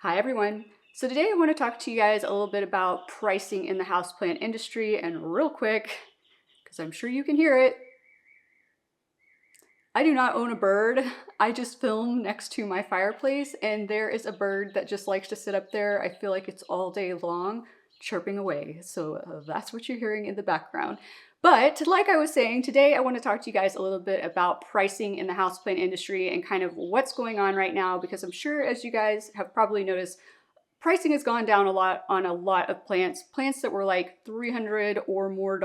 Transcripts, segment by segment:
Hi everyone. So today I want to talk to you guys a little bit about pricing in the houseplant industry, and real quick, because I'm sure you can hear it, I do not own a bird. I just film next to my fireplace and there is a bird that just likes to sit up there. I feel like it's all day long chirping away. So that's what you're hearing in the background. But like I was saying, today I want to talk to you guys a little bit about pricing in the houseplant industry and kind of what's going on right now, because I'm sure, as you guys have probably noticed, pricing has gone down a lot on a lot of plants. Plants that were like $300 or more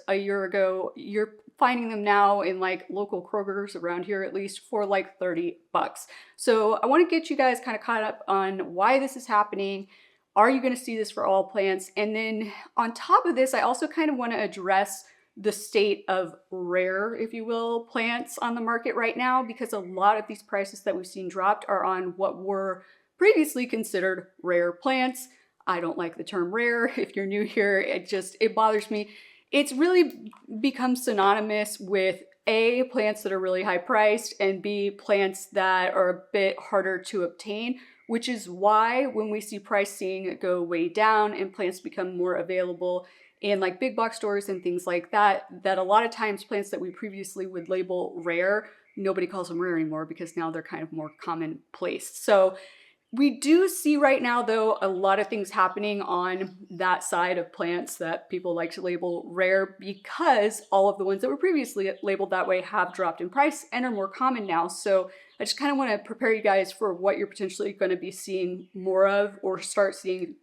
a year ago, you're finding them now in like local Kroger's around here at least for like 30 bucks. So I want to get you guys kind of caught up on why this is happening. Are you going to see this for all plants? And then on top of this, I also kind of want to address the state of rare, if you will, plants on the market right now, because a lot of these prices that we've seen dropped are on what were previously considered rare plants. I don't like the term rare. If you're new here, it bothers me. It's really become synonymous with A, plants that are really high priced, and B, plants that are a bit harder to obtain, which is why when we see pricing go way down and plants become more available in like big box stores and things like that, that a lot of times plants that we previously would label rare, nobody calls them rare anymore because now they're kind of more commonplace. So we do see right now, though, a lot of things happening on that side of plants that people like to label rare, because all of the ones that were previously labeled that way have dropped in price and are more common now. So I just kind of want to prepare you guys for what you're potentially going to be seeing more of, or start seeing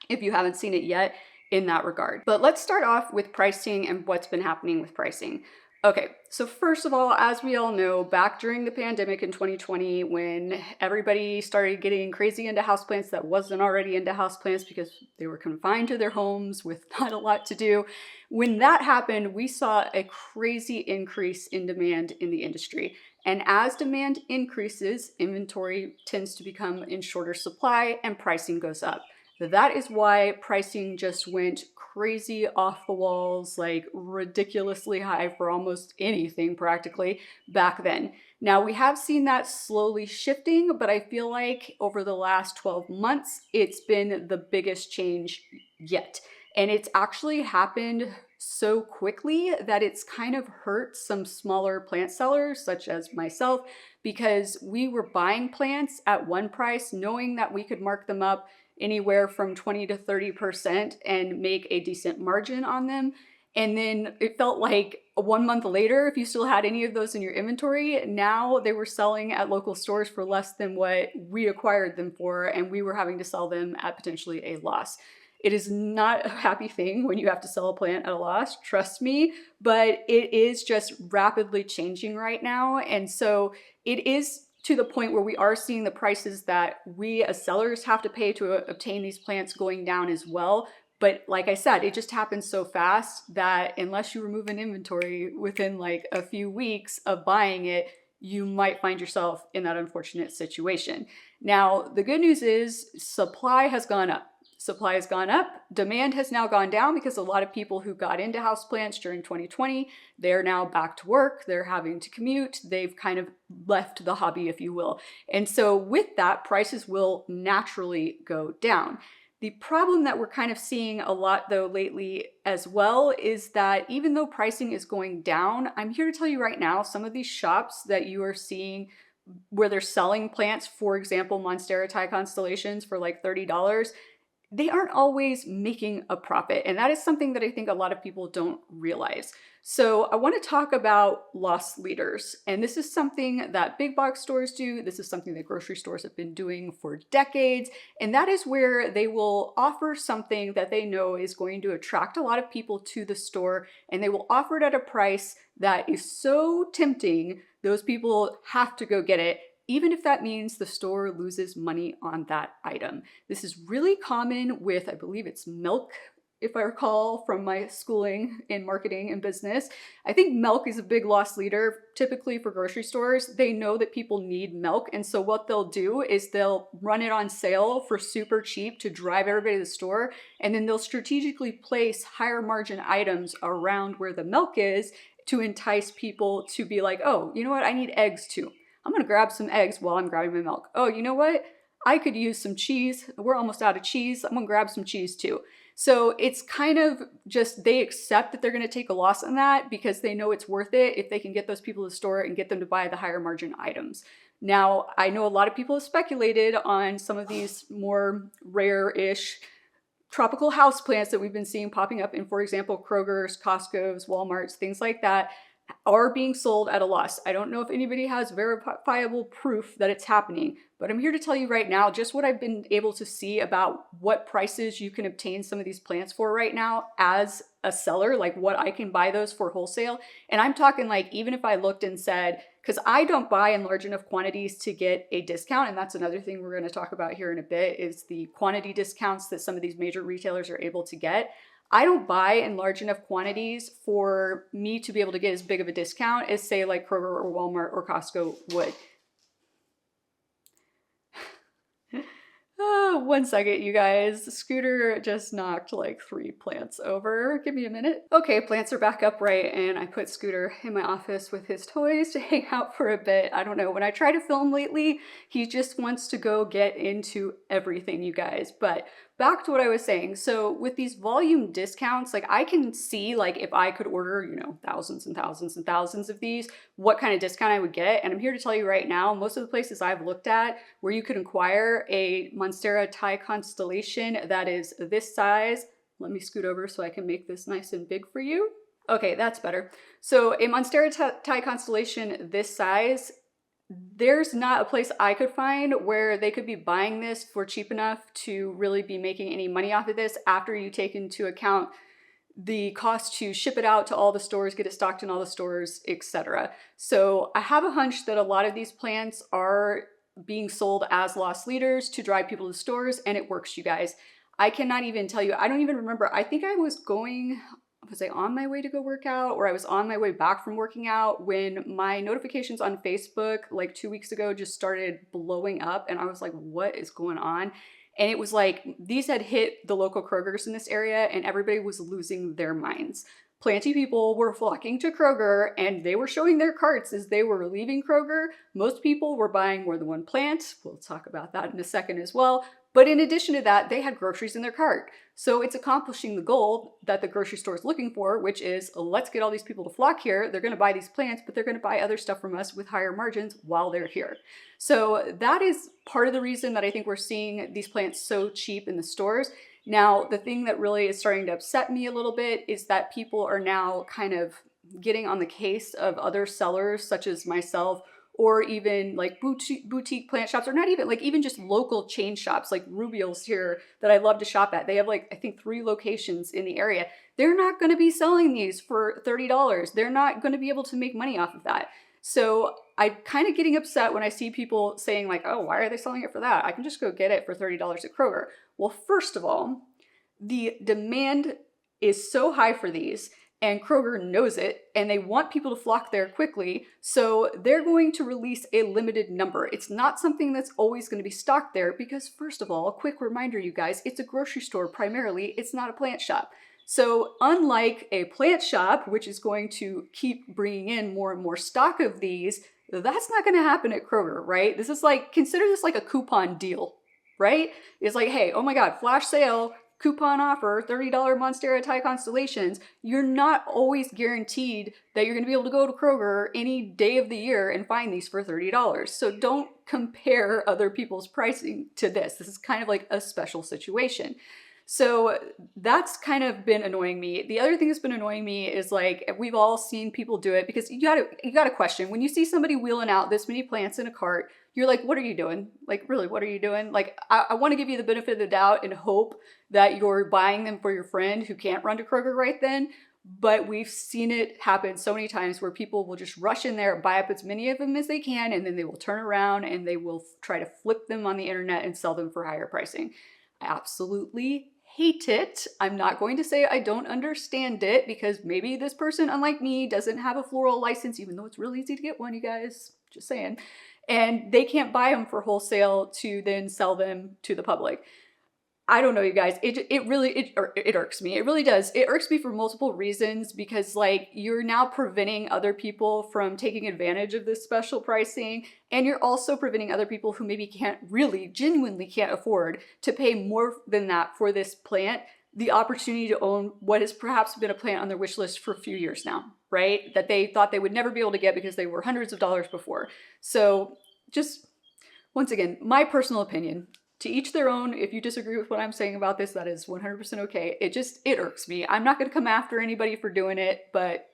if you haven't seen it yet, in that regard. But let's start off with pricing and what's been happening with pricing. Okay, so first of all, as we all know, back during the pandemic in 2020, when everybody started getting crazy into houseplants that wasn't already into houseplants because they were confined to their homes with not a lot to do, when that happened, we saw a crazy increase in demand in the industry. And as demand increases, inventory tends to become in shorter supply and pricing goes up. That is why pricing just went crazy off the walls, like ridiculously high for almost anything practically back then. Now we have seen that slowly shifting, but I feel like over the last 12 months, it's been the biggest change yet. And it's actually happened so quickly that it's kind of hurt some smaller plant sellers, such as myself, because we were buying plants at one price, knowing that we could mark them up anywhere from 20 to 30% and make a decent margin on them. And then it felt like 1 month later, if you still had any of those in your inventory, now they were selling at local stores for less than what we acquired them for, and we were having to sell them at potentially a loss. It is not a happy thing when you have to sell a plant at a loss, trust me, but it is just rapidly changing right now. And so it is to the point where we are seeing the prices that we as sellers have to pay to obtain these plants going down as well. But like I said, it just happens so fast that unless you remove an inventory within like a few weeks of buying it, you might find yourself in that unfortunate situation. Now, the good news is supply has gone up. Supply has gone up. Demand has now gone down because a lot of people who got into houseplants during 2020, they're now back to work. They're having to commute. They've kind of left the hobby, if you will. And so with that, prices will naturally go down. The problem that we're kind of seeing a lot though lately as well is that even though pricing is going down, I'm here to tell you right now, some of these shops that you are seeing where they're selling plants, for example, Monstera constellations for like $30, they aren't always making a profit. And that is something that I think a lot of people don't realize. So I want to talk about loss leaders. And this is something that big box stores do. This is something that grocery stores have been doing for decades. And that is where they will offer something that they know is going to attract a lot of people to the store. And they will offer it at a price that is so tempting, those people have to go get it, even if that means the store loses money on that item. This is really common with, I believe it's milk, if I recall from my schooling in marketing and business. I think milk is a big loss leader. Typically for grocery stores, they know that people need milk. And so what they'll do is they'll run it on sale for super cheap to drive everybody to the store. And then they'll strategically place higher margin items around where the milk is to entice people to be like, oh, you know what? I need eggs too. I'm gonna grab some eggs while I'm grabbing my milk. Oh, you know what? I could use some cheese. We're almost out of cheese. I'm gonna grab some cheese too. So it's kind of just, they accept that they're gonna take a loss on that because they know it's worth it if they can get those people to the store and get them to buy the higher margin items. Now, I know a lot of people have speculated on some of these more rare-ish tropical houseplants that we've been seeing popping up in, for example, Kroger's, Costco's, Walmart's, things like that, are being sold at a loss. I don't know if anybody has verifiable proof that it's happening, but I'm here to tell you right now just what I've been able to see about what prices you can obtain some of these plants for right now as a seller, like what I can buy those for wholesale. And I'm talking like, even if I looked and said, because I don't buy in large enough quantities to get a discount, and that's another thing we're going to talk about here in a bit, is the quantity discounts that some of these major retailers are able to get. I don't buy in large enough quantities for me to be able to get as big of a discount as, say, like Kroger or Walmart or Costco would. One second, you guys. Scooter just knocked like 3 plants over. Give me a minute. Okay, plants are back upright, and I put Scooter in my office with his toys to hang out for a bit. I don't know, when I try to film lately, he just wants to go get into everything, you guys. But back to what I was saying. So with these volume discounts, like I can see, like if I could order, you know, thousands and thousands and thousands of these, what kind of discount I would get. And I'm here to tell you right now, most of the places I've looked at where you could acquire a Monstera Thai constellation that is this size. Let me scoot over so I can make this nice and big for you. Okay, that's better. So a Monstera Thai constellation this size, there's not a place I could find where they could be buying this for cheap enough to really be making any money off of this after you take into account the cost to ship it out to all the stores, get it stocked in all the stores, etc. So I have a hunch that a lot of these plants are being sold as loss leaders to drive people to stores, and it works, you guys. I cannot even tell you, I don't even remember. I think I was I on my way to go work out, or I was on my way back from working out when my notifications on Facebook like 2 weeks ago just started blowing up, and I was like, what is going on? And it was like, these had hit the local Kroger's in this area and everybody was losing their minds. Planty people were flocking to Kroger and they were showing their carts as they were leaving Kroger. Most people were buying more than one plant. We'll talk about that in a second as well. But in addition to that, they had groceries in their cart. So it's accomplishing the goal that the grocery store is looking for, which is, let's get all these people to flock here. They're going to buy these plants, but they're going to buy other stuff from us with higher margins while they're here. So that is part of the reason that I think we're seeing these plants so cheap in the stores. Now, the thing that really is starting to upset me a little bit is that people are now kind of getting on the case of other sellers, such as myself, or even like boutique plant shops, or not even like even just local chain shops like Rubiel's here that I love to shop at. They have like, I think 3 locations in the area. They're not going to be selling these for $30. They're not going to be able to make money off of that. So I'm kind of getting upset when I see people saying like, oh, why are they selling it for that? I can just go get it for $30 at Kroger. Well, first of all, the demand is so high for these, and Kroger knows it, and they want people to flock there quickly, so they're going to release a limited number. It's not something that's always going to be stocked there because, first of all, a quick reminder, you guys, it's a grocery store primarily, it's not a plant shop. So unlike a plant shop, which is going to keep bringing in more and more stock of these, that's not going to happen at Kroger, right? This is like, consider this like a coupon deal, right? It's like, hey, oh my God, flash sale, coupon offer, $30 Monstera Thai constellations. You're not always guaranteed that you're going to be able to go to Kroger any day of the year and find these for $30. So don't compare other people's pricing to this. This is kind of like a special situation. So that's kind of been annoying me. The other thing that's been annoying me is like, we've all seen people do it because you gotta question, when you see somebody wheeling out this many plants in a cart, you're like, what are you doing? Like, really, what are you doing? Like, I want to give you the benefit of the doubt and hope that you're buying them for your friend who can't run to Kroger right then. But we've seen it happen so many times where people will just rush in there, buy up as many of them as they can, and then they will turn around and they will try to flip them on the internet and sell them for higher pricing. I absolutely hate it. I'm not going to say I don't understand it because maybe this person, unlike me, doesn't have a floral license, even though it's really easy to get one, you guys, just saying. And they can't buy them for wholesale to then sell them to the public. I don't know, you guys. It really it irks me. It really does. It irks me for multiple reasons because like you're now preventing other people from taking advantage of this special pricing, and you're also preventing other people who maybe can't really genuinely can't afford to pay more than that for this plant the opportunity to own what has perhaps been a plant on their wish list for a few years now, right? That they thought they would never be able to get because they were hundreds of dollars before. So just once again, my personal opinion, to each their own. If you disagree with what I'm saying about this, that is 100% okay. It irks me. I'm not going to come after anybody for doing it, but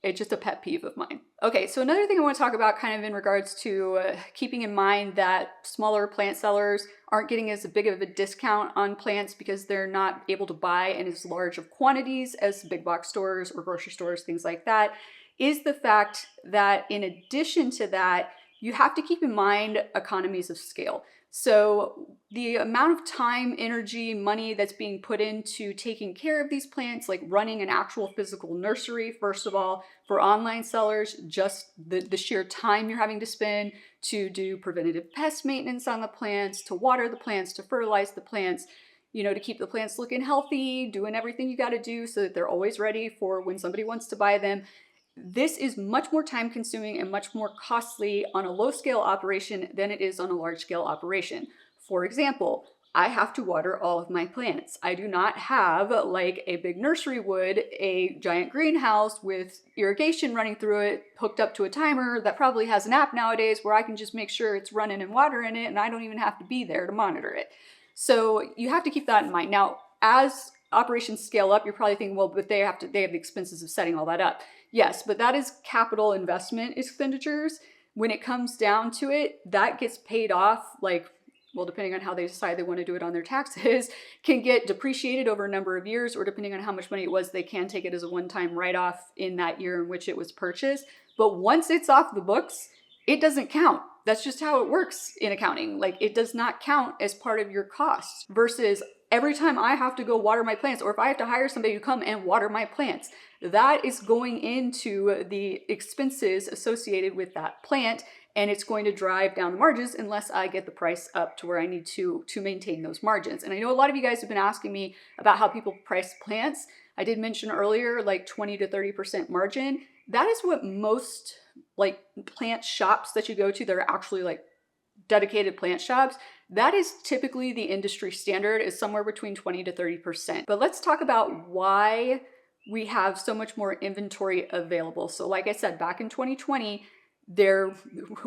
it's just a pet peeve of mine. Okay, so another thing I want to talk about kind of in regards to keeping in mind that smaller plant sellers aren't getting as big of a discount on plants because they're not able to buy in as large of quantities as big box stores or grocery stores, things like that, is the fact that in addition to that, you have to keep in mind economies of scale. So the amount of time, energy, money that's being put into taking care of these plants, like running an actual physical nursery, first of all, for online sellers, just the sheer time you're having to spend to do preventative pest maintenance on the plants, to water the plants, to fertilize the plants, you know, to keep the plants looking healthy, doing everything you got to do so that they're always ready for when somebody wants to buy them. This is much more time consuming and much more costly on a low scale operation than it is on a large scale operation. For example, I have to water all of my plants. I do not have, like a big nursery would, a giant greenhouse with irrigation running through it, hooked up to a timer that probably has an app nowadays where I can just make sure it's running and watering it and I don't even have to be there to monitor it. So you have to keep that in mind. Now, as operations scale up, you're probably thinking, well, but they have the expenses of setting all that up. Yes, but that is capital investment expenditures. When it comes down to it, that gets paid off, like, well, depending on how they decide they want to do it on their taxes, can get depreciated over a number of years, or depending on how much money it was, they can take it as a one-time write-off in that year in which it was purchased. But once it's off the books, it doesn't count. That's just how it works in accounting. Like, it does not count as part of your costs versus every time I have to go water my plants, or if I have to hire somebody to come and water my plants, that is going into the expenses associated with that plant, and it's going to drive down the margins unless I get the price up to where I need to maintain those margins. And I know a lot of you guys have been asking me about how people price plants. I did mention earlier, like 20 to 30% margin. That is what most like plant shops that you go to that are actually like dedicated plant shops, that is typically the industry standard, is somewhere between 20 to 30%. But let's talk about why we have so much more inventory available. So like I said, back in 2020,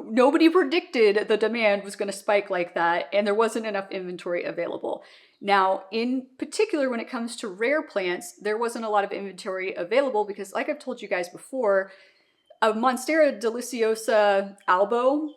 nobody predicted the demand was going to spike like that, and there wasn't enough inventory available. Now, in particular, when it comes to rare plants, there wasn't a lot of inventory available because, like I've told you guys before, a Monstera deliciosa albo,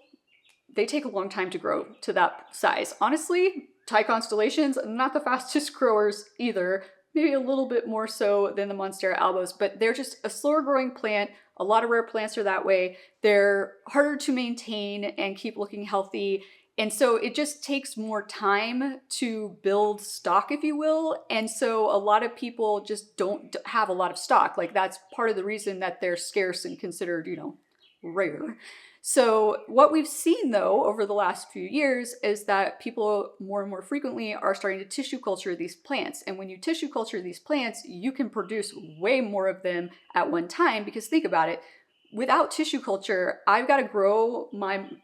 they take a long time to grow to that size. Honestly, Thai constellations, not the fastest growers either, maybe a little bit more so than the Monstera albos, but they're just a slower growing plant. A lot of rare plants are that way. They're harder to maintain and keep looking healthy. And so it just takes more time to build stock, if you will. And so a lot of people just don't have a lot of stock. Like, that's part of the reason that they're scarce and considered, you know, rare. So what we've seen though over the last few years is that people more and more frequently are starting to tissue culture these plants. And when you tissue culture these plants, you can produce way more of them at one time, because think about it. Without tissue culture, I've got to grow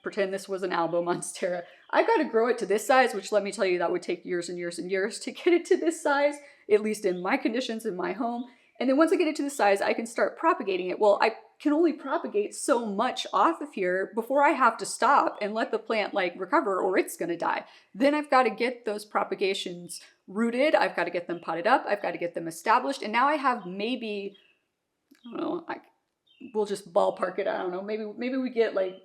pretend this was an albo monstera. I've got to grow it to this size, which, let me tell you, that would take years and years and years to get it to this size, at least in my conditions in my home. And then once I get it to the size, I can start propagating it. Well, I can only propagate so much off of here before I have to stop and let the plant like recover, or it's going to die. Then I've got to get those propagations rooted. I've got to get them potted up. I've got to get them established. And now I have maybe, I don't know, we'll just ballpark it. I don't know. Maybe we get like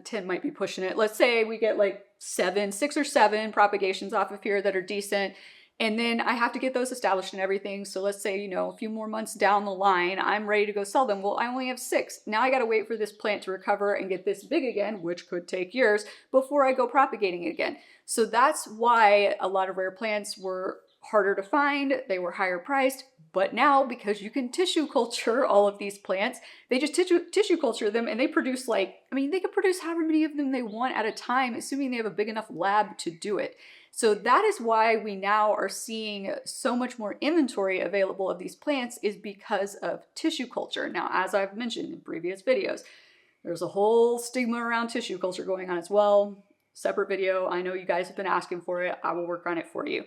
10 might be pushing it. Let's say we get like 6 or 7 propagations off of here that are decent. And then I have to get those established and everything. So let's say, you know, a few more months down the line, I'm ready to go sell them. Well, I only have 6. Now I got to wait for this plant to recover and get this big again, which could take years, before I go propagating again. So that's why a lot of rare plants were harder to find. They were higher priced. But now, because you can tissue culture all of these plants, they just tissue culture them, and they produce they could produce however many of them they want at a time, assuming they have a big enough lab to do it. So that is why we now are seeing so much more inventory available of these plants, is because of tissue culture. Now, as I've mentioned in previous videos, there's a whole stigma around tissue culture going on as well. Separate video. I know you guys have been asking for it. I will work on it for you.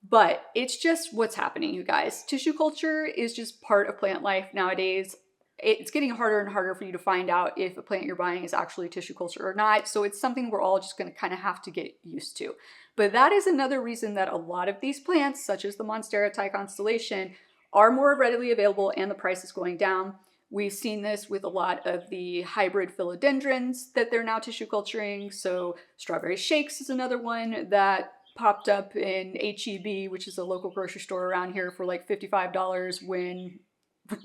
But it's just what's happening, you guys. Tissue culture is just part of plant life nowadays. It's getting harder and harder for you to find out if a plant you're buying is actually tissue culture or not. So it's something we're all just going to kind of have to get used to. But that is another reason that a lot of these plants, such as the Monstera Thai constellation, are more readily available and the price is going down. We've seen this with a lot of the hybrid philodendrons that they're now tissue culturing. So strawberry shakes is another one that popped up in HEB, which is a local grocery store around here, for like $55, when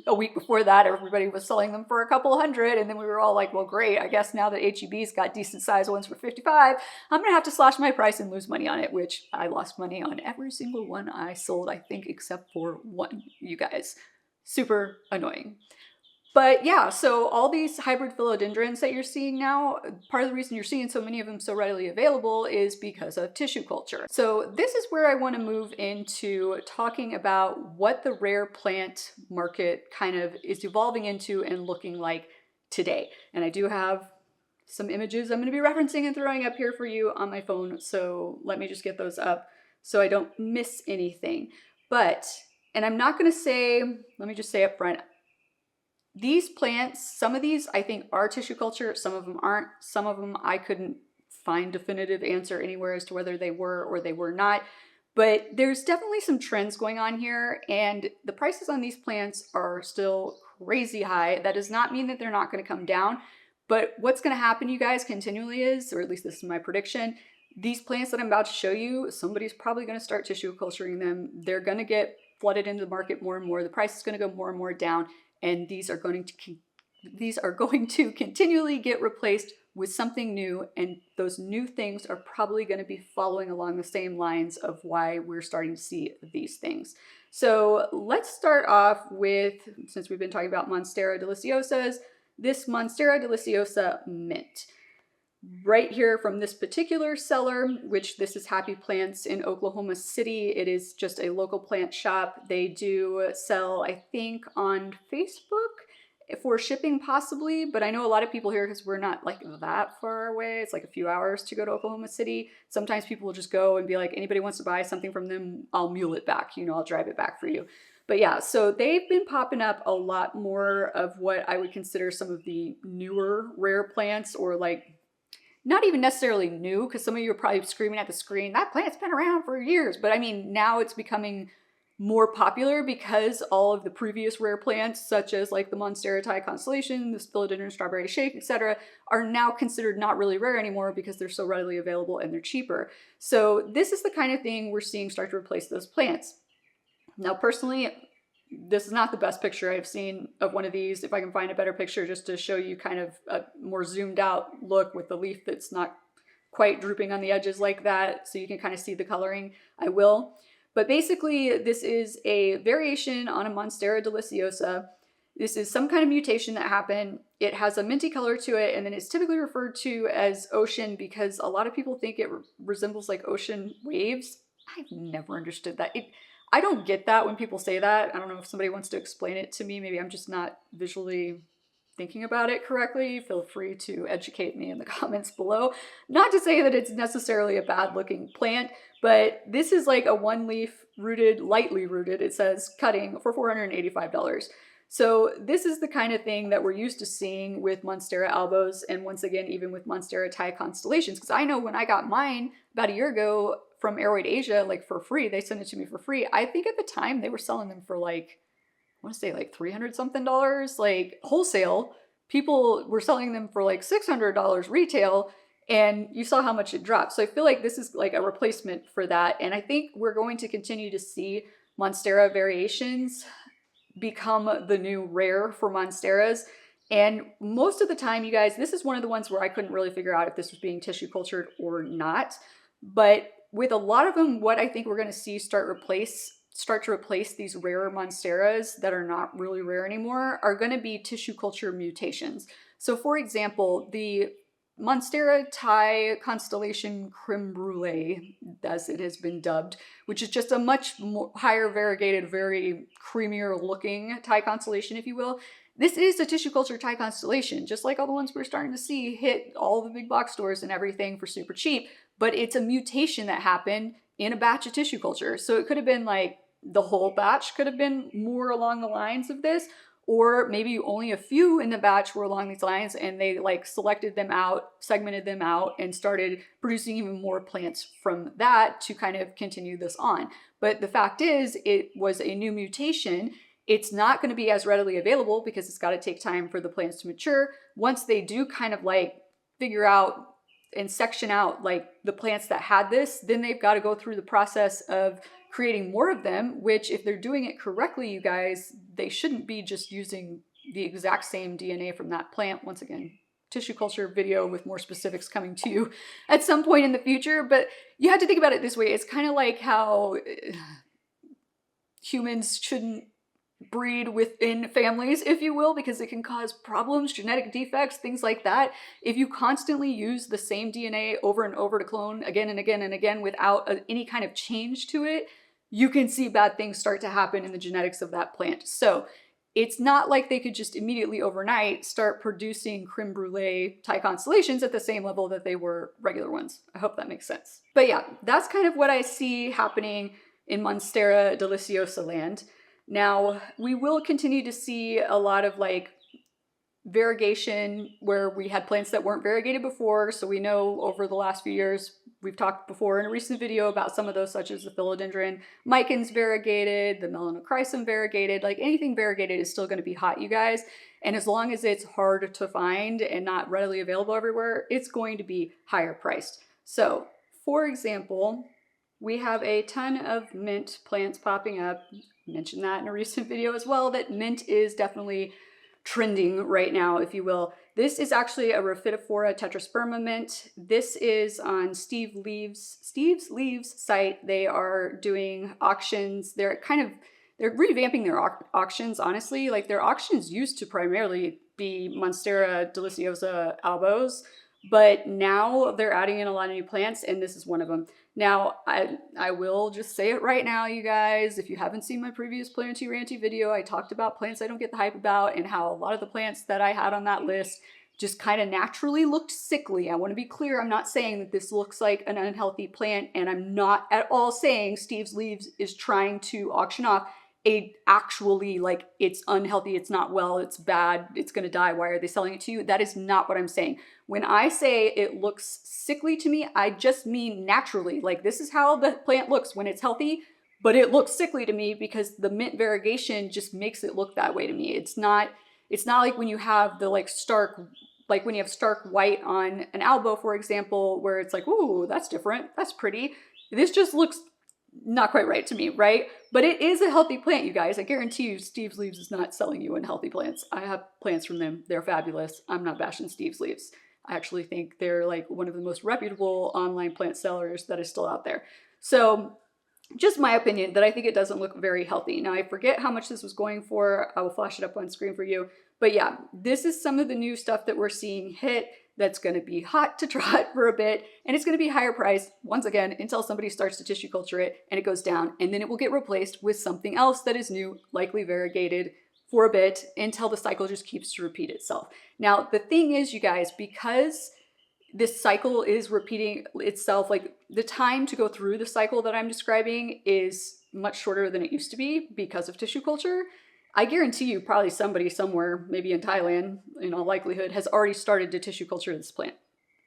a week before that everybody was selling them for a couple hundred. And then we were all like, well, great, I guess now that HEB's got decent sized ones for 55, I'm gonna have to slash my price and lose money on it, which I lost money on every single one I sold, I think, except for one, you guys. Super annoying. But yeah, so all these hybrid philodendrons that you're seeing now, part of the reason you're seeing so many of them so readily available is because of tissue culture. So this is where I want to move into talking about what the rare plant market kind of is evolving into and looking like today. And I do have some images I'm going to be referencing and throwing up here for you on my phone. So let me just get those up so I don't miss anything. But, and I'm not going to say, let me just say up front, these plants, some of these I think are tissue culture, some of them aren't. Some of them I couldn't find definitive answer anywhere as to whether they were or they were not. But there's definitely some trends going on here, and the prices on these plants are still crazy high. That does not mean that they're not going to come down, but what's going to happen, you guys, continually is, or at least this is my prediction, these plants that I'm about to show you, somebody's probably going to start tissue culturing them. They're going to get flooded into the market more and more. The price is going to go more and more down. And these are going to continually get replaced with something new, and those new things are probably going to be following along the same lines of why we're starting to see these things. So let's start off with, since we've been talking about Monstera deliciosas, this Monstera deliciosa mint. Right here from this particular seller, which this is Happy Plants in Oklahoma City. It is just a local plant shop. They do sell, I think, on Facebook for shipping possibly, but I know a lot of people here, because we're not like that far away. It's like a few hours to go to Oklahoma City. Sometimes people will just go and be like, anybody wants to buy something from them, I'll mule it back. You know, I'll drive it back for you. But yeah, so they've been popping up a lot more of what I would consider some of the newer rare plants, or like, not even necessarily new, because some of you are probably screaming at the screen, that plant's been around for years. But I mean, now it's becoming more popular because all of the previous rare plants, such as like the Monstera Thai constellation, the philodendron strawberry shake, etc., are now considered not really rare anymore because they're so readily available and they're cheaper. So this is the kind of thing we're seeing start to replace those plants. Now, personally, this is not the best picture I've seen of one of these. If I can find a better picture just to show you kind of a more zoomed out look with the leaf that's not quite drooping on the edges like that, so you can kind of see the coloring, I will. But basically, this is a variation on a Monstera deliciosa. This is some kind of mutation that happened. It has a minty color to it, and then it's typically referred to as ocean because a lot of people think it resembles like ocean waves. I've never understood that. I don't get that when people say that. I don't know if somebody wants to explain it to me. Maybe I'm just not visually thinking about it correctly. Feel free to educate me in the comments below. Not to say that it's necessarily a bad looking plant, but this is like a one leaf rooted, lightly rooted, it says, cutting for $485. So this is the kind of thing that we're used to seeing with Monstera albos, and once again, even with Monstera Thai constellations. Because I know when I got mine about a year ago from Aroid Asia, like for free, they sent it to me for free. I think at the time they were selling them for like, I want to say like $300 something, like wholesale. People were selling them for like $600 retail, and you saw how much it dropped. So I feel like this is like a replacement for that. And I think we're going to continue to see Monstera variations become the new rare for Monsteras. And most of the time, you guys, this is one of the ones where I couldn't really figure out if this was being tissue cultured or not. But with a lot of them, what I think we're going to see start to replace these rarer Monsteras that are not really rare anymore are going to be tissue culture mutations. So for example, the Monstera Thai constellation creme brulee, as it has been dubbed, which is just a much more higher variegated, very creamier looking Thai constellation, if you will. This is a tissue culture Thai constellation, just like all the ones we're starting to see hit all the big box stores and everything for super cheap, but it's a mutation that happened in a batch of tissue culture. So it could have been like the whole batch could have been more along the lines of this, or maybe only a few in the batch were along these lines and they like selected them out, segmented them out, and started producing even more plants from that to kind of continue this on. But the fact is, it was a new mutation. It's not going to be as readily available because it's got to take time for the plants to mature. Once they do kind of like figure out and section out like the plants that had this, then they've got to go through the process of creating more of them, which if they're doing it correctly, you guys, they shouldn't be just using the exact same DNA from that plant. Once again, tissue culture video with more specifics coming to you at some point in the future, but you have to think about it this way. It's kind of like how humans shouldn't breed within families, if you will, because it can cause problems, genetic defects, things like that. If you constantly use the same DNA over and over to clone again and again and again without any kind of change to it, you can see bad things start to happen in the genetics of that plant. So it's not like they could just immediately overnight start producing creme brulee Thai constellations at the same level that they were regular ones. I hope that makes sense. But yeah, that's kind of what I see happening in Monstera deliciosa land. Now, we will continue to see a lot of like variegation where we had plants that weren't variegated before. So we know over the last few years, we've talked before in a recent video about some of those, such as the philodendron micans variegated, the melanochrysum variegated. Like anything variegated is still going to be hot, you guys. And as long as it's hard to find and not readily available everywhere, it's going to be higher priced. So for example, we have a ton of mint plants popping up. I mentioned that in a recent video as well, that mint is definitely trending right now, if you will. This is actually a Rhaphidophora tetrasperma mint. This is on Steve's Leaves site. They are doing auctions. They're revamping their auctions, honestly. Like their auctions used to primarily be Monstera deliciosa albos, but now they're adding in a lot of new plants, and this is one of them. Now, I will just say it right now, you guys. If you haven't seen my previous Planty Ranty video, I talked about plants I don't get the hype about and how a lot of the plants that I had on that list just kind of naturally looked sickly. I want to be clear, I'm not saying that this looks like an unhealthy plant, and I'm not at all saying Steve's Leaves is trying to auction off actually like it's unhealthy, it's not well, it's bad, it's gonna die, why are they selling it to you? That is not what I'm saying. When I say it looks sickly to me, I just mean naturally. Like this is how the plant looks when it's healthy, but it looks sickly to me because the mint variegation just makes it look that way to me. It's not like when you have the stark white on an albo, for example, where it's like, ooh, that's different, that's pretty. This just looks not quite right to me, right? But it is a healthy plant, you guys. I guarantee you Steve's Leaves is not selling you unhealthy plants. I have plants from them. They're fabulous. I'm not bashing Steve's Leaves. I actually think they're like one of the most reputable online plant sellers that is still out there. So just my opinion that I think it doesn't look very healthy. Now I forget how much this was going for. I will flash it up on screen for you. But yeah, this is some of the new stuff that we're seeing hit that's going to be hot to trot for a bit, and it's going to be higher priced, once again, until somebody starts to tissue culture it and it goes down, and then it will get replaced with something else that is new, likely variegated, for a bit until the cycle just keeps to repeat itself. Now, the thing is, you guys, because this cycle is repeating itself, like the time to go through the cycle that I'm describing is much shorter than it used to be because of tissue culture. I guarantee you probably somebody somewhere, maybe in Thailand, in all likelihood, has already started to tissue culture this plant,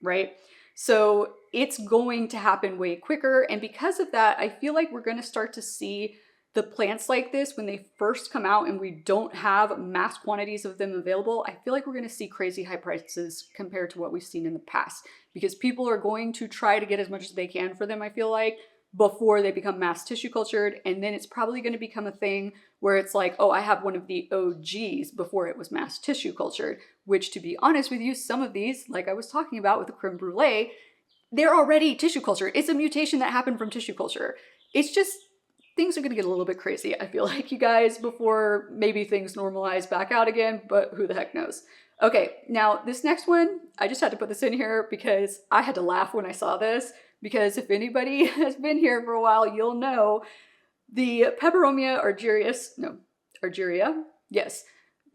right? So it's going to happen way quicker. And because of that, I feel like we're going to start to see the plants like this when they first come out and we don't have mass quantities of them available. I feel like we're going to see crazy high prices compared to what we've seen in the past, because people are going to try to get as much as they can for them, I feel like, before they become mass tissue cultured. And then it's probably going to become a thing where it's like, oh, I have one of the OGs before it was mass tissue cultured, which, to be honest with you, some of these, like I was talking about with the creme brulee, they're already tissue cultured. It's a mutation that happened from tissue culture. It's just, things are going to get a little bit crazy, I feel like, you guys, before maybe things normalize back out again, but who the heck knows. Okay, now this next one, I just had to put this in here because I had to laugh when I saw this, because if anybody has been here for a while, you'll know the Peperomia argyrius, no, argyria, yes.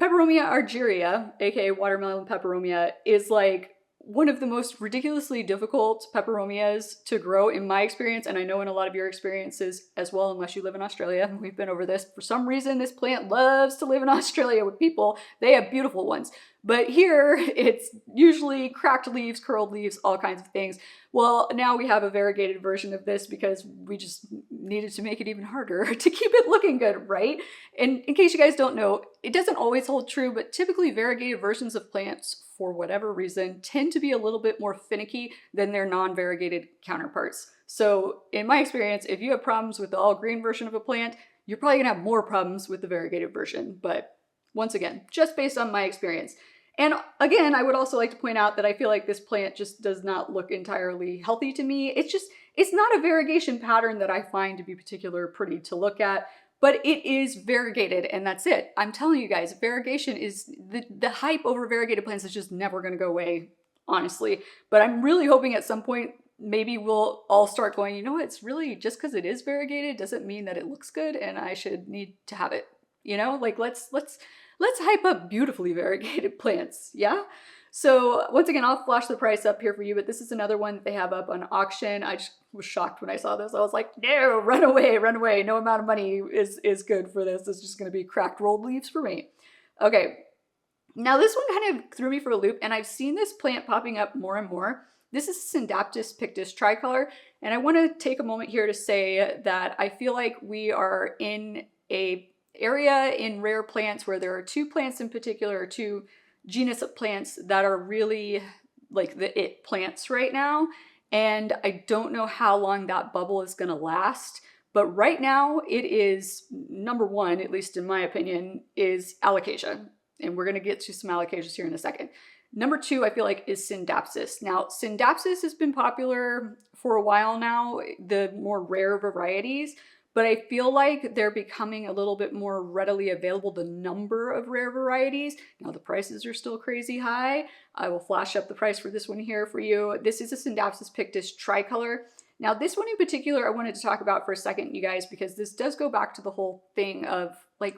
Peperomia argyria, aka watermelon peperomia, is like one of the most ridiculously difficult peperomias to grow in my experience, and I know in a lot of your experiences as well, unless you live in Australia. We've been over this. For some reason, this plant loves to live in Australia with people. They have beautiful ones. But here, it's usually cracked leaves, curled leaves, all kinds of things. Well, now we have a variegated version of this because we just needed to make it even harder to keep it looking good, right? And in case you guys don't know, it doesn't always hold true, but typically variegated versions of plants, for whatever reason, tend to be a little bit more finicky than their non-variegated counterparts. So in my experience, if you have problems with the all green version of a plant, you're probably gonna have more problems with the variegated version. But once again, just based on my experience. And again, I would also like to point out that I feel like this plant just does not look entirely healthy to me. It's not a variegation pattern that I find to be particularly pretty to look at, but it is variegated and that's it. I'm telling you guys, variegation is, the hype over variegated plants is just never gonna go away, honestly. But I'm really hoping at some point, maybe we'll all start going, you know what, it's really, just because it is variegated doesn't mean that it looks good and I should need to have it. You know, like let's hype up beautifully variegated plants, yeah? So once again, I'll flash the price up here for you, but this is another one that they have up on auction. I just was shocked when I saw this. I was like, no, run away, run away. No amount of money is good for this. It's just gonna be cracked rolled leaves for me. Okay, now this one kind of threw me for a loop, and I've seen this plant popping up more and more. This is Scindapsus pictus tricolor, and I wanna take a moment here to say that I feel like we are in a area in rare plants where there are two plants in particular, or two genus of plants that are really like the it plants right now. And I don't know how long that bubble is gonna last, but right now it is number one, at least in my opinion, is Alocasia. And we're gonna get to some Alocasias here in a second. Number two, I feel like, is Scindapsus. Now, Scindapsus has been popular for a while now, the more rare varieties, but I feel like they're becoming a little bit more readily available, the number of rare varieties. Now the prices are still crazy high. I will flash up the price for this one here for you. This is a Scindapsus pictus tricolor. Now this one in particular I wanted to talk about for a second, you guys, because this does go back to the whole thing of like,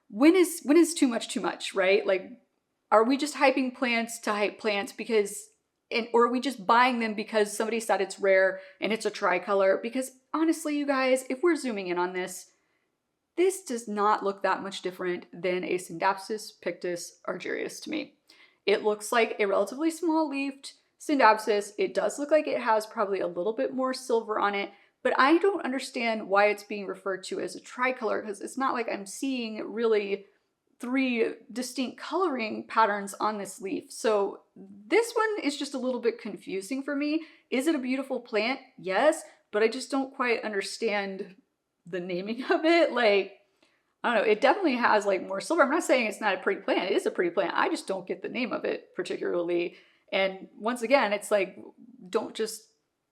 when is too much, right? Like, are we just hyping plants to hype plants because, or are we just buying them because somebody said it's rare and it's a tricolor? Because honestly, you guys, if we're zooming in on this, this does not look that much different than a Scindapsus pictus argyrius to me. It looks like a relatively small leafed Scindapsus. It does look like it has probably a little bit more silver on it, but I don't understand why it's being referred to as a tricolor, because it's not like I'm seeing really three distinct coloring patterns on this leaf. So this one is just a little bit confusing for me. Is it a beautiful plant? Yes, but I just don't quite understand the naming of it. Like, I don't know, it definitely has like more silver. I'm not saying it's not a pretty plant. It is a pretty plant. I just don't get the name of it particularly. And once again, it's like, don't just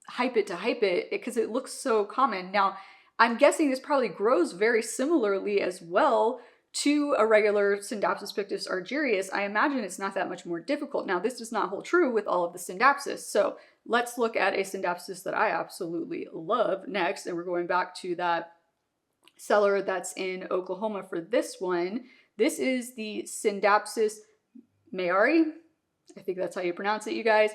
hype it to hype it because it looks so common. Now, I'm guessing this probably grows very similarly as well to a regular Scindapsus pictus argyrius. I imagine it's not that much more difficult. Now, this does not hold true with all of the Scindapsus. So let's look at a Scindapsus that I absolutely love next. And we're going back to that seller that's in Oklahoma for this one. This is the Scindapsus mayari. I think that's how you pronounce it, you guys.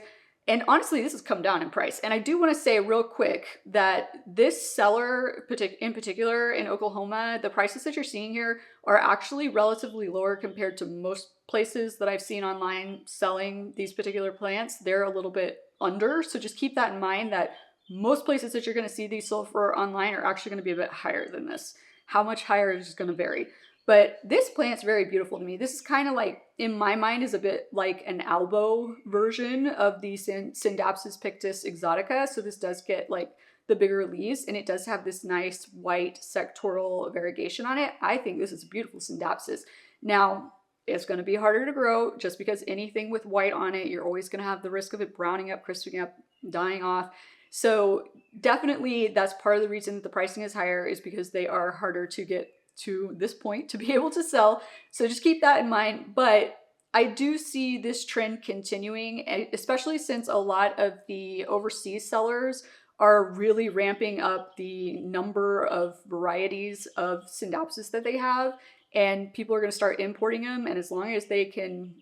And honestly, this has come down in price. And I do want to say real quick that this seller in particular in Oklahoma, the prices that you're seeing here are actually relatively lower compared to most places that I've seen online selling these particular plants. They're a little bit under. So just keep that in mind, that most places that you're going to see these sold for online are actually going to be a bit higher than this. How much higher is going to vary. But this plant's very beautiful to me. This is kind of like, in my mind, is a bit like an albo version of the Scindapsus pictus exotica. So this does get like the bigger leaves, and it does have this nice white sectoral variegation on it. I think this is a beautiful Scindapsus. Now, it's going to be harder to grow just because anything with white on it, you're always going to have the risk of it browning up, crisping up, dying off. So definitely that's part of the reason that the pricing is higher, is because they are harder to get to this point to be able to sell. So just keep that in mind. But I do see this trend continuing, especially since a lot of the overseas sellers are really ramping up the number of varieties of Scindapsus that they have, and people are going to start importing them. And as long as they can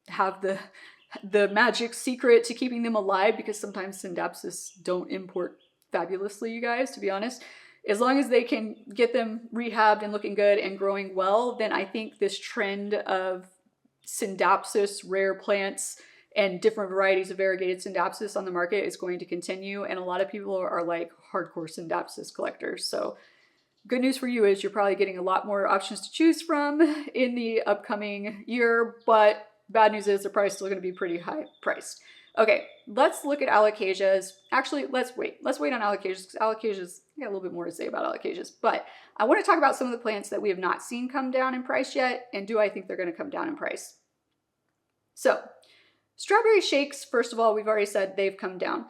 have the magic secret to keeping them alive, because sometimes Scindapsus don't import fabulously, you guys, to be honest. As long as they can get them rehabbed and looking good and growing well, then I think this trend of Scindapsus rare plants and different varieties of variegated Scindapsus on the market is going to continue. And a lot of people are like hardcore Scindapsus collectors. So good news for you is you're probably getting a lot more options to choose from in the upcoming year, but bad news is the price is still going to be pretty high priced. Okay, let's look at Alocasias. Actually, let's wait on Alocasias, because Alocasias, I got a little bit more to say about Alocasias, but I want to talk about some of the plants that we have not seen come down in price yet, and do I think they're going to come down in price? So, strawberry shakes, first of all, we've already said they've come down.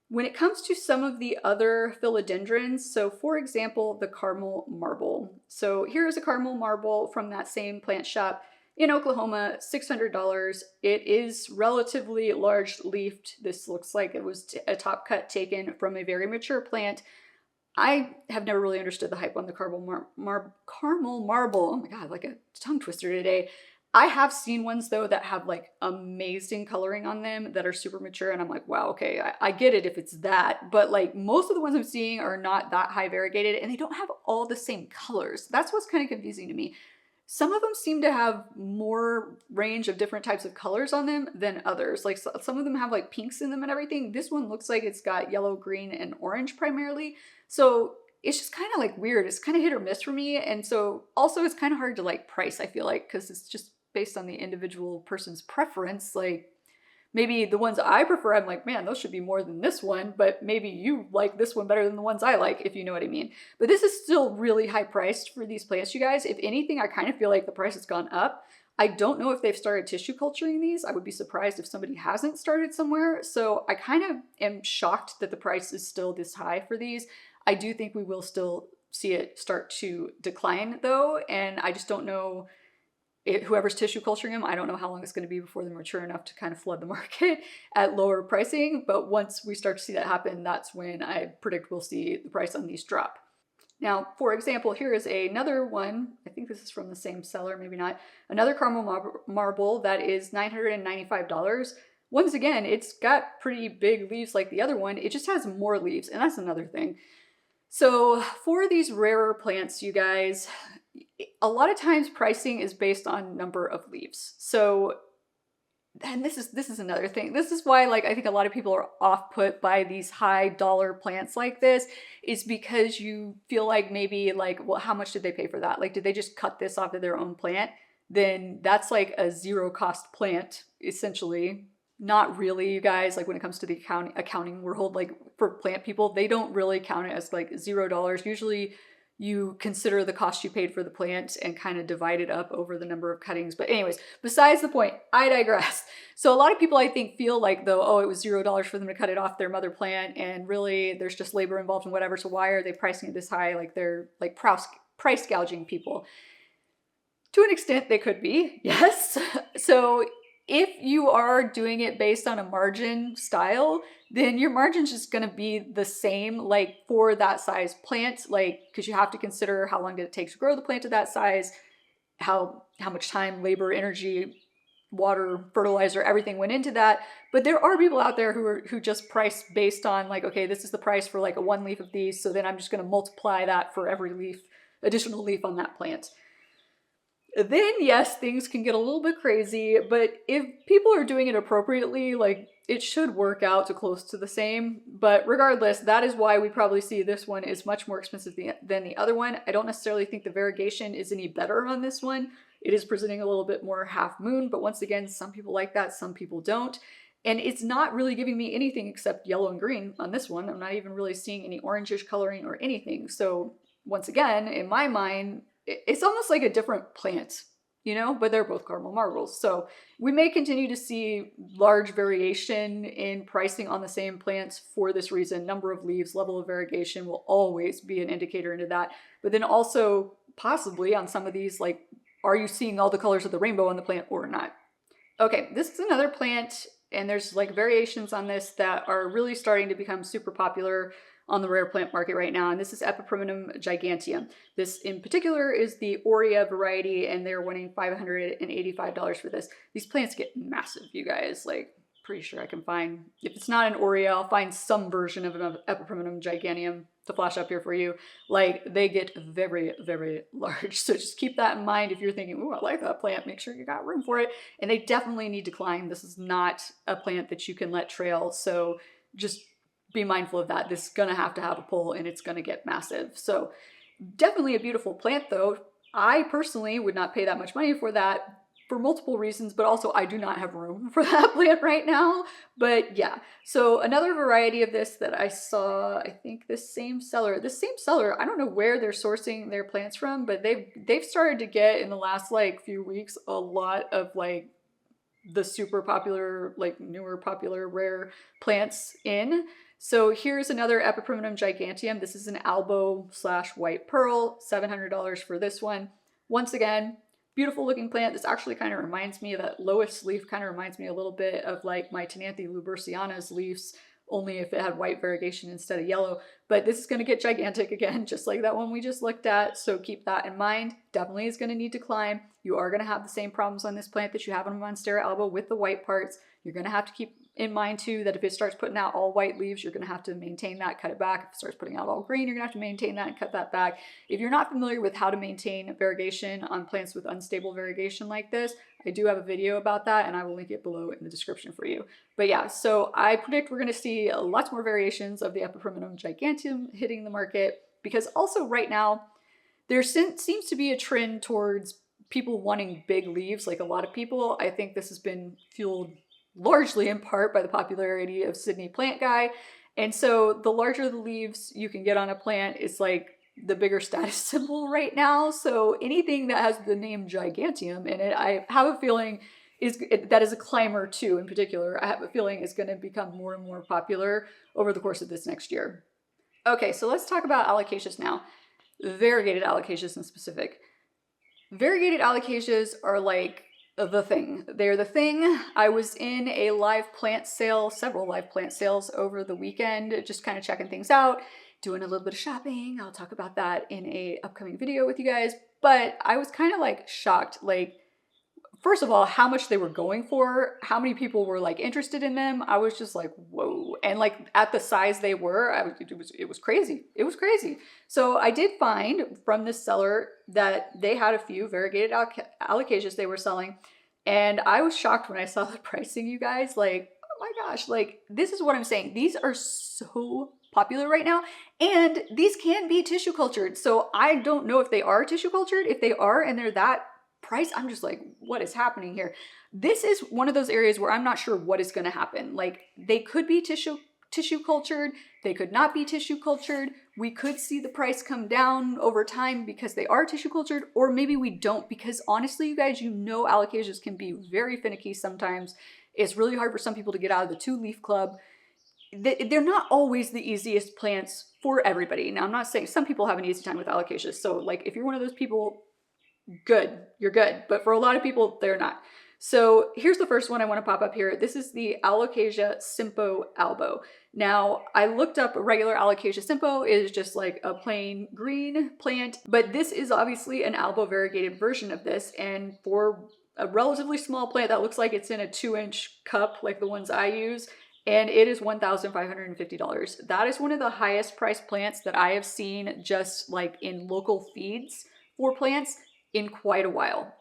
When it comes to some of the other philodendrons, so for example, the caramel marble. So here's a caramel marble from that same plant shop in Oklahoma, $600. It is relatively large leafed. This looks like it was a top cut taken from a very mature plant. I have never really understood the hype on the caramel marble. Oh my God, like a tongue twister today. I have seen ones though that have like amazing coloring on them that are super mature, and I'm like, wow, okay, I get it if it's that, but like most of the ones I'm seeing are not that high variegated, and they don't have all the same colors. That's what's kind of confusing to me. Some of them seem to have more range of different types of colors on them than others. Like some of them have like pinks in them and everything. This one looks like it's got yellow, green, and orange primarily. So it's just kind of like weird. It's kind of hit or miss for me. And so also it's kind of hard to like price, I feel like, because it's just based on the individual person's preference. Like maybe the ones I prefer, I'm like, man, those should be more than this one, but maybe you like this one better than the ones I like, if you know what I mean. But this is still really high priced for these plants, you guys. If anything, I kind of feel like the price has gone up. I don't know if they've started tissue culturing these. I would be surprised if somebody hasn't started somewhere. So I kind of am shocked that the price is still this high for these. I do think we will still see it start to decline though, and I just don't know whoever's tissue culturing them, I don't know how long it's going to be before they're mature enough to kind of flood the market at lower pricing. But once we start to see that happen, that's when I predict we'll see the price on these drop. Now, for example, here is another one. I think this is from the same seller, maybe not. Another caramel marble that is $995. Once again, it's got pretty big leaves like the other one. It just has more leaves, and that's another thing. So for these rarer plants, you guys, a lot of times pricing is based on number of leaves. So, and this is another thing. This is why, like, I think a lot of people are off put by these high dollar plants like this, is because you feel like maybe like, well, how much did they pay for that? Like, did they just cut this off of their own plant? Then that's like a zero cost plant, essentially. Not really, you guys. Like when it comes to the accounting world, like for plant people, they don't really count it as like $0. Usually you consider the cost you paid for the plant and kind of divide it up over the number of cuttings. But anyways, besides the point, I digress. So a lot of people I think feel like though, oh, it was $0 for them to cut it off their mother plant, and really there's just labor involved and whatever. So why are they pricing it this high? Like they're like price gouging people. To an extent they could be, yes. So if you are doing it based on a margin style, then your margin's just going to be the same, like for that size plant, like, because you have to consider how long did it take to grow the plant to that size, how much time, labor, energy, water, fertilizer, everything went into that. But there are people out there who just price based on like, okay, this is the price for like a 1 leaf of these, so then I'm just going to multiply that for every leaf, additional leaf on that plant. Then yes, things can get a little bit crazy, but if people are doing it appropriately, like it should work out to close to the same. But regardless, that is why we probably see this one is much more expensive than the other one. I don't necessarily think the variegation is any better on this one. It is presenting a little bit more half moon, but once again, some people like that, some people don't. And it's not really giving me anything except yellow and green on this one. I'm not even really seeing any orangish coloring or anything. So once again, in my mind, it's almost like a different plant, you know, but they're both caramel marbles. So we may continue to see large variation in pricing on the same plants for this reason. Number of leaves, level of variegation will always be an indicator into that. But then also possibly on some of these, like, are you seeing all the colors of the rainbow on the plant or not? Okay, this is another plant, and there's like variations on this that are really starting to become super popular on the rare plant market right now, and this is Epipremnum giganteum. This in particular is the Aurea variety, and they're wanting $585 for this. These plants get massive, you guys. Like, pretty sure I can find, if it's not an Aurea, I'll find some version of an Epipremnum giganteum to flash up here for you. Like, they get very, very large. So just keep that in mind if you're thinking, ooh, I like that plant, make sure you got room for it. And they definitely need to climb. This is not a plant that you can let trail. So just be mindful of that. This is gonna have to have a pole and it's gonna get massive. So definitely a beautiful plant though. I personally would not pay that much money for that for multiple reasons, but also I do not have room for that plant right now. But yeah, so another variety of this that I saw, I think this same seller, I don't know where they're sourcing their plants from, but they've started to get in the last like few weeks a lot of like the super popular, like newer popular rare plants in. So here's another Epipremnum giganteum. This is an albo / white pearl, $700 for this one. Once again, beautiful looking plant. This actually kind of reminds me of that Lois leaf, kind of reminds me a little bit of like my Tenanthe luberciana's leaves, only if it had white variegation instead of yellow. But this is going to get gigantic again, just like that one we just looked at. So keep that in mind. Definitely is going to need to climb. You are going to have the same problems on this plant that you have on Monstera alba with the white parts. You're going to have to keep in mind too that if it starts putting out all white leaves, you're going to have to maintain that, cut it back. If it starts putting out all green, you're going to have to maintain that and cut that back. If you're not familiar with how to maintain variegation on plants with unstable variegation like this, I do have a video about that and I will link it below in the description for you. But yeah, so I predict we're going to see lots more variations of the Epipremnum giganteum hitting the market, because also right now there seems to be a trend towards people wanting big leaves. Like a lot of people, I think this has been fueled largely in part by the popularity of Sydney Plant Guy. And so the larger the leaves you can get on a plant is like the bigger status symbol right now. So anything that has the name giganteum in it, I have a feeling that is a climber too in particular, I have a feeling is going to become more and more popular over the course of this next year. Okay, so let's talk about alocasias now. Variegated alocasias in specific. Variegated alocasias are like the thing. They're the thing. I was in a live plant sale, several live plant sales over the weekend, just kind of checking things out, doing a little bit of shopping. I'll talk about that in a upcoming video with you guys. But I was kind of like shocked, like, first of all, how much they were going for, how many people were like interested in them. I was just like, whoa. And like at the size they were, it was crazy. It was crazy. So I did find from this seller that they had a few variegated alocasias they were selling. And I was shocked when I saw the pricing, you guys. Like, oh my gosh, like this is what I'm saying. These are so popular right now, and these can be tissue cultured. So I don't know if they are tissue cultured. If they are and they're that price, I'm just like, what is happening here? This is one of those areas where I'm not sure what is going to happen. Like they could be tissue cultured, they could not be tissue cultured. We could see the price come down over time because they are tissue cultured, or maybe we don't, because honestly, you guys, you know, alocasias can be very finicky sometimes. It's really hard for some people to get out of the 2-leaf club. They're not always the easiest plants for everybody. Now, I'm not saying some people have an easy time with alocasias. So like if you're one of those people, good, you're good. But for a lot of people, they're not. So here's the first one I want to pop up here. This is the Alocasia Simpo Albo. Now, I looked up a regular Alocasia Simpo. It is just like a plain green plant, but this is obviously an albo variegated version of this. And for a relatively small plant that looks like it's in a 2-inch cup, like the ones I use, and it is $1,550. That is one of the highest priced plants that I have seen just like in local feeds for plants in quite a while,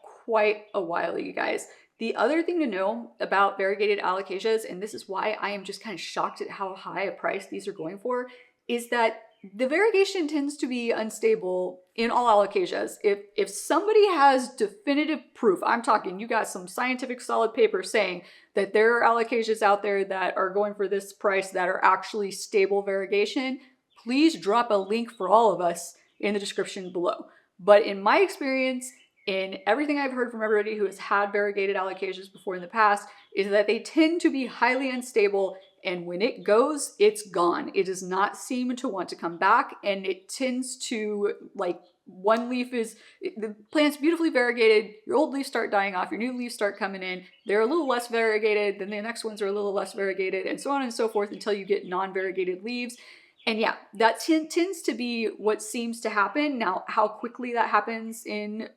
you guys. The other thing to know about variegated alocasias, and this is why I am just kind of shocked at how high a price these are going for, is that the variegation tends to be unstable in all alocasias. If somebody has definitive proof, I'm talking, you got some scientific solid paper saying that there are alocasias out there that are going for this price that are actually stable variegation, please drop a link for all of us in the description below. But in my experience, in everything I've heard from everybody who has had variegated alocasias before in the past, is that they tend to be highly unstable And when it goes, it's gone. It does not seem to want to come back, and it tends to, like, one leaf is, the plant's beautifully variegated, your old leaves start dying off, your new leaves start coming in, they're a little less variegated, then the next ones are a little less variegated, and so on and so forth until you get non-variegated leaves. And yeah, that tends to be what seems to happen. Now, how quickly that happens in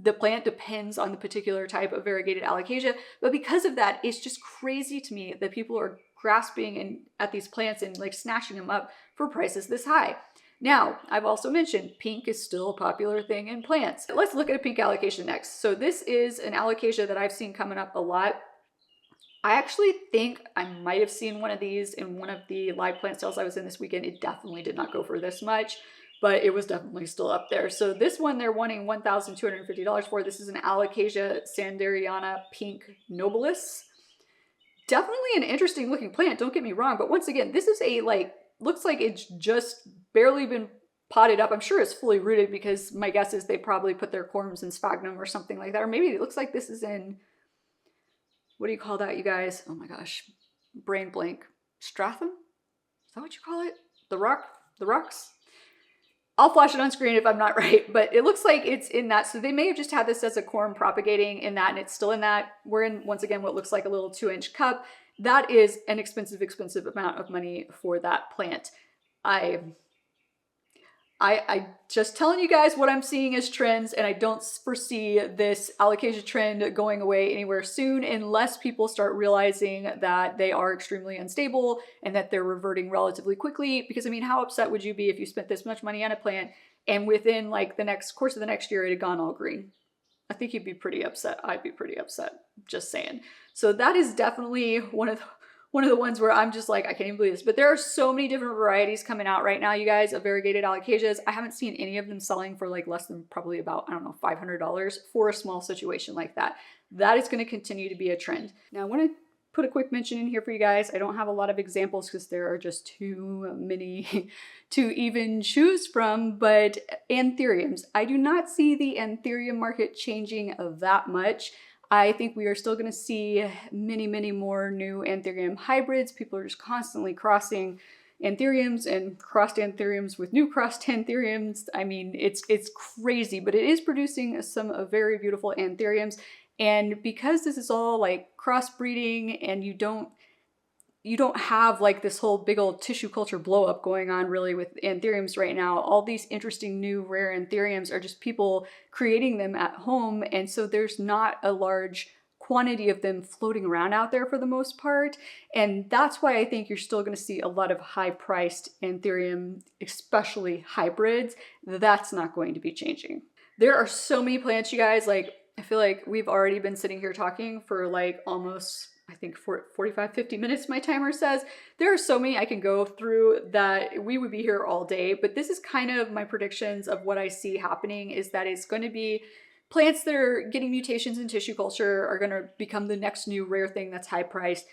the plant depends on the particular type of variegated Alocasia, but because of that, it's just crazy to me that people are grasping at these plants and like snatching them up for prices this high. Now, I've also mentioned pink is still a popular thing in plants. Let's look at a pink Alocasia next. So this is an Alocasia that I've seen coming up a lot. I actually think I might have seen one of these in one of the live plant sales I was in this weekend. It definitely did not go for this much, but it was definitely still up there. So this one they're wanting $1,250 for. This is an Alocasia Sanderiana Pink Nobilis. Definitely an interesting looking plant, don't get me wrong, but once again, this is a, like, looks like it's just barely been potted up. I'm sure it's fully rooted because my guess is they probably put their corms in sphagnum or something like that. Or maybe it looks like this is in, what do you call that, you guys? Oh my gosh, brain blank. Stratham? Is that what you call it? The rocks? I'll flash it on screen if I'm not right, but it looks like it's in that. So they may have just had this as a corm propagating in that, and it's still in that. We're in, once again, what looks like a little 2-inch cup. That is an expensive amount of money for that plant. I just telling you guys what I'm seeing as trends, and I don't foresee this Alocasia trend going away anywhere soon unless people start realizing that they are extremely unstable and that they're reverting relatively quickly. Because I mean, how upset would you be if you spent this much money on a plant and within like the course of the next year it had gone all green? I think you'd be pretty upset. I'd be pretty upset, just saying. So that is definitely one of the ones where I'm just like, I can't even believe this. But there are so many different varieties coming out right now, you guys, of variegated Alocasias. I haven't seen any of them selling for like less than probably about, I don't know, $500 for a small situation like that. That is going to continue to be a trend. Now I want to put a quick mention in here for you guys. I don't have a lot of examples because there are just too many to even choose from, but anthuriums. I do not see the anthurium market changing that much. I think we are still going to see many, many more new anthurium hybrids. People are just constantly crossing anthuriums and crossed anthuriums with new crossed anthuriums. I mean, it's crazy, but it is producing some very beautiful anthuriums. And because this is all like crossbreeding and you don't have like this whole big old tissue culture blow up going on really with anthuriums right now, all these interesting new rare anthuriums are just people creating them at home. And so there's not a large quantity of them floating around out there for the most part. And that's why I think you're still going to see a lot of high priced anthurium, especially hybrids. That's not going to be changing. There are so many plants, you guys. Like, I feel like we've already been sitting here talking for like almost, I think, for 45, 50 minutes, my timer says. There are so many I can go through that we would be here all day, but this is kind of my predictions of what I see happening, is that it's going to be plants that are getting mutations in tissue culture are going to become the next new rare thing that's high priced.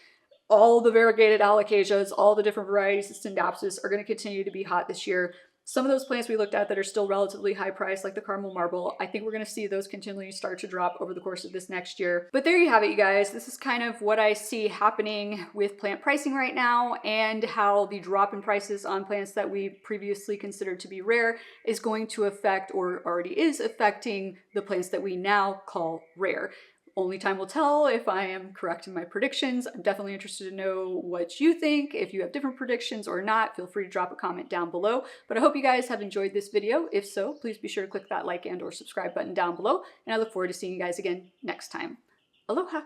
All the variegated Alocasias, all the different varieties of Scindapsus are going to continue to be hot this year. Some of those plants we looked at that are still relatively high priced, like the caramel marble, I think we're going to see those continually start to drop over the course of this next year. But there you have it, you guys. This is kind of what I see happening with plant pricing right now, and how the drop in prices on plants that we previously considered to be rare is going to affect, or already is affecting, the plants that we now call rare. Only time will tell if I am correct in my predictions. I'm definitely interested to know what you think. If you have different predictions or not, feel free to drop a comment down below. But I hope you guys have enjoyed this video. If so, please be sure to click that like and or subscribe button down below. And I look forward to seeing you guys again next time. Aloha!